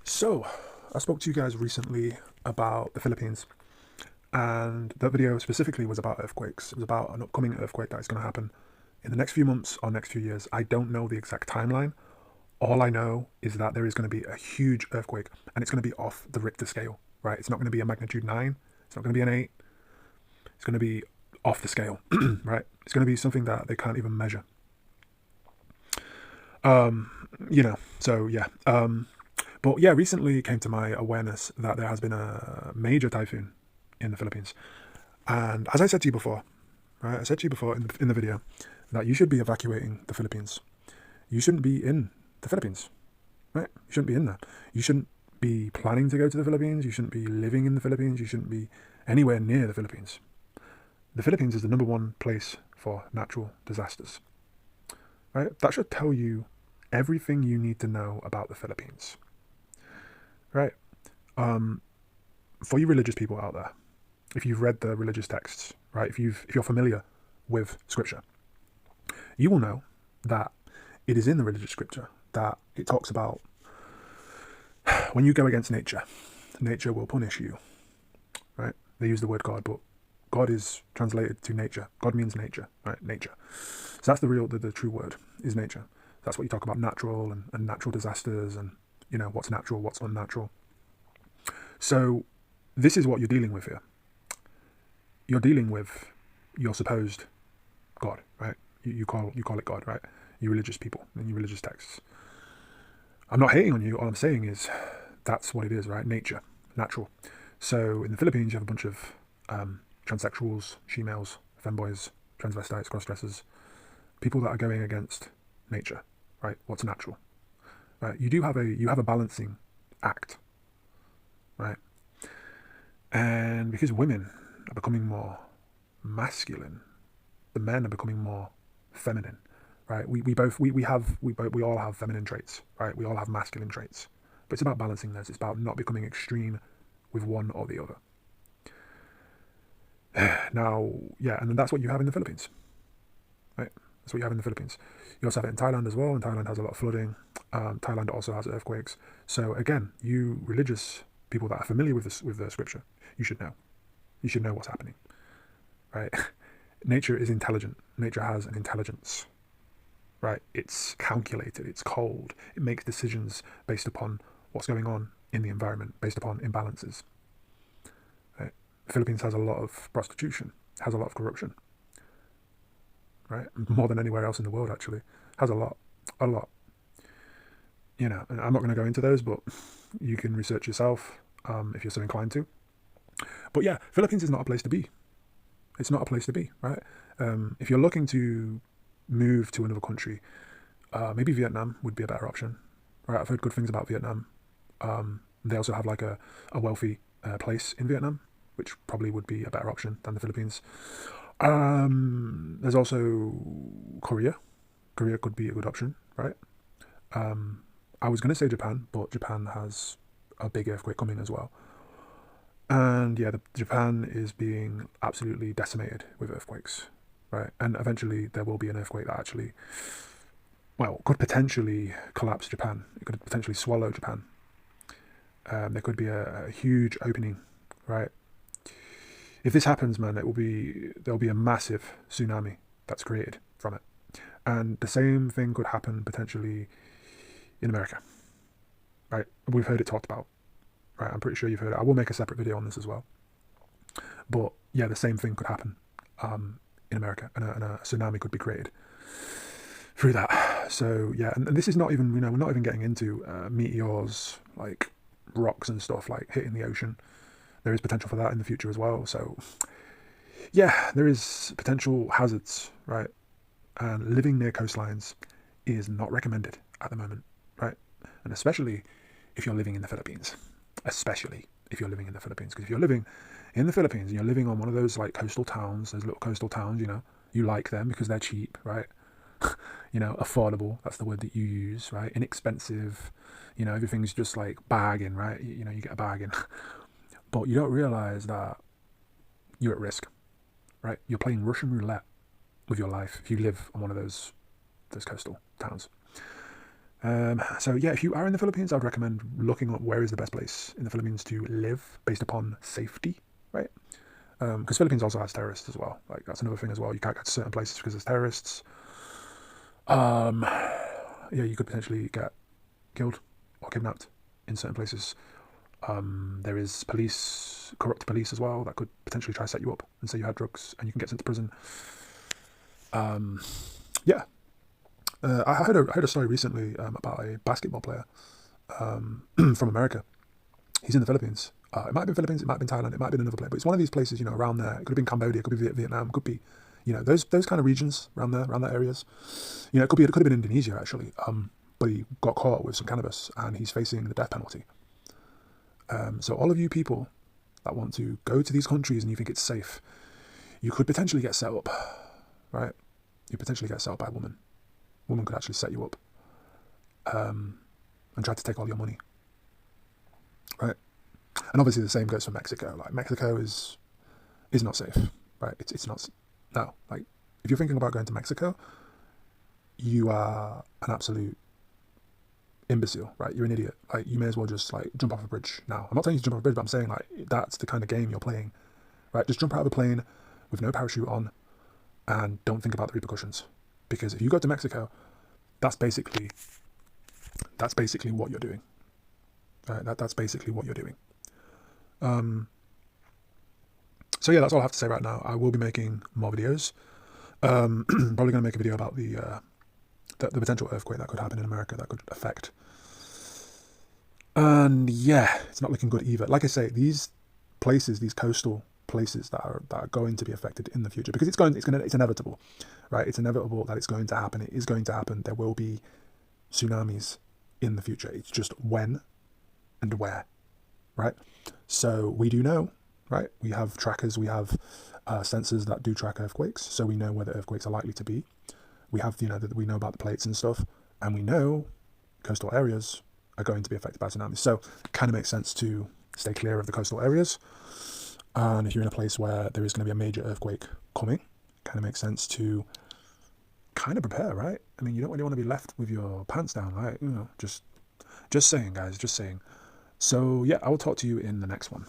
So, I spoke to you guys recently about the Philippines, and that video specifically was about earthquakes. It was about an upcoming earthquake that is going to happen in the next few months or next few years. I don't know the exact timeline. All I know is that there is going to be a huge earthquake, and it's going to be off the Richter scale, right? It's not going to be a magnitude 9, it's not going to be an 8, it's going to be off the scale, right? It's going to be something that they can't even measure. So yeah. But yeah, recently it came to my awareness that there has been a major typhoon in the Philippines. And as I said to you before, right, I said to you before in the video that you should be evacuating the Philippines. You shouldn't be in the Philippines, right? You shouldn't be in there. You shouldn't be planning to go to the Philippines. You shouldn't be living in the Philippines. You shouldn't be anywhere near the Philippines. The Philippines is the number one place for natural disasters, right? That should tell you everything you need to know about the Philippines, right? For you religious people out there, if you've read the religious texts, right? If you're familiar with scripture, you will know that it is in the religious scripture that it talks about when you go against nature, nature will punish you, right? They use the word God, but God is translated to nature. God means nature, right? Nature. So that's the true word is nature. That's what you talk about, natural and natural disasters, and what's natural, what's unnatural. So this is what you're dealing with here. You're dealing with your supposed God, right? You call it God, right? You religious people and you religious texts. I'm not hating on you. All I'm saying is that's what it is, right? Nature, natural. So in the Philippines, you have a bunch of transsexuals, she-males, femboys, transvestites, cross-dressers, people that are going against nature, right? What's natural, right? You have a balancing act, right? And because women are becoming more masculine, the men are becoming more feminine, right? We all have feminine traits, right? We all have masculine traits, but it's about balancing those. It's about not becoming extreme with one or the other. Now, yeah, and that's what you have in the Philippines, right? That's what you have in the Philippines. You also have it in Thailand as well, and Thailand has a lot of flooding. Thailand also has earthquakes. So again, you religious people that are familiar with this, with the scripture, you should know. You should know what's happening, right? Nature is intelligent. Nature has an intelligence, right? It's calculated. It's cold. It makes decisions based upon what's going on in the environment, based upon imbalances. Right? The Philippines has a lot of prostitution, has a lot of corruption, right? More than anywhere else in the world, actually. Has a lot, a lot. And I'm not going to go into those, but you can research yourself if you're so inclined to. But yeah, Philippines is not a place to be. It's not a place to be, right? If you're looking to move to another country, maybe Vietnam would be a better option, right? I've heard good things about Vietnam. They also have like a wealthy place in Vietnam, which probably would be a better option than the Philippines. There's also Korea. Korea could be a good option, right? I was going to say Japan, but Japan has a big earthquake coming as well. And yeah, Japan is being absolutely decimated with earthquakes, right? And eventually there will be an earthquake that actually, well, could potentially collapse Japan. It could potentially swallow Japan. There could be a huge opening, right? If this happens, man, there'll be a massive tsunami that's created from it. And the same thing could happen potentially in America, right? We've heard it talked about, right? I'm pretty sure you've heard it. I will make a separate video on this as well. But yeah, the same thing could happen in America, and a tsunami could be created through that. So yeah, and this is not even, we're not even getting into meteors, like rocks and stuff like hitting the ocean. There is potential for that in the future as well. So yeah, there is potential hazards, right? And living near coastlines is not recommended at the moment, right? And especially if you're living in the Philippines. Especially if you're living in the Philippines. Because if you're living in the Philippines and you're living on one of those like coastal towns, those little coastal towns, you like them because they're cheap, right? Affordable, that's the word that you use, right? Inexpensive, everything's just like bargain, right? You get a bargain. But you don't realize that you're at risk, right? You're playing Russian roulette with your life if you live on one of those coastal towns. So yeah, if you are in the Philippines, I'd recommend looking up where is the best place in the Philippines to live based upon safety, right? Because Philippines also has terrorists as well. Like that's another thing as well. You can't get to certain places because there's terrorists. Um, yeah, you could potentially get killed or kidnapped in certain places. There is police, corrupt police as well, that could potentially try to set you up and say you had drugs and you can get sent to prison. Um, yeah, I heard a story recently about a basketball player from America. He's in the Philippines. It might have been Philippines, it might have been Thailand, it might have been another place, but it's one of these places, around there. It could have been Cambodia, it could be Vietnam, it could be, those kind of regions around there, around that areas. It could have been Indonesia actually. But he got caught with some cannabis and he's facing the death penalty. So all of you people that want to go to these countries and you think it's safe, you could potentially get set up, right? You potentially get set up by a woman. Woman could actually set you up and try to take all your money, right? And obviously the same goes for Mexico. Like Mexico is not safe, right? It's not. No, like if you're thinking about going to Mexico, you are an absolute imbecile, right? You're an idiot. Like you may as well just like jump off a bridge now. I'm not telling you to jump off a bridge, but I'm saying like that's the kind of game you're playing, right? Just jump out of a plane with no parachute on and don't think about the repercussions. Because if you go to Mexico, that's basically what you're doing. Right? That's basically what you're doing. So yeah, that's all I have to say right now. I will be making more videos. Probably going to make a video about the potential earthquake that could happen in America that could affect. And yeah, it's not looking good either. Like I say, these places, these coastal places that are going to be affected in the future, because it's inevitable, right? It's inevitable that it's going to happen. It is going to happen. There will be tsunamis in the future. It's just when and where, right? So we do know, right? We have trackers, we have sensors that do track earthquakes, so we know where the earthquakes are likely to be. We have, we know about the plates and stuff, and we know coastal areas are going to be affected by tsunamis. So it kind of makes sense to stay clear of the coastal areas. And if you're in a place where there is going to be a major earthquake coming, it kind of makes sense to kind of prepare, right? I mean, you don't really want to be left with your pants down, right? Just saying, guys, just saying. So yeah, I will talk to you in the next one.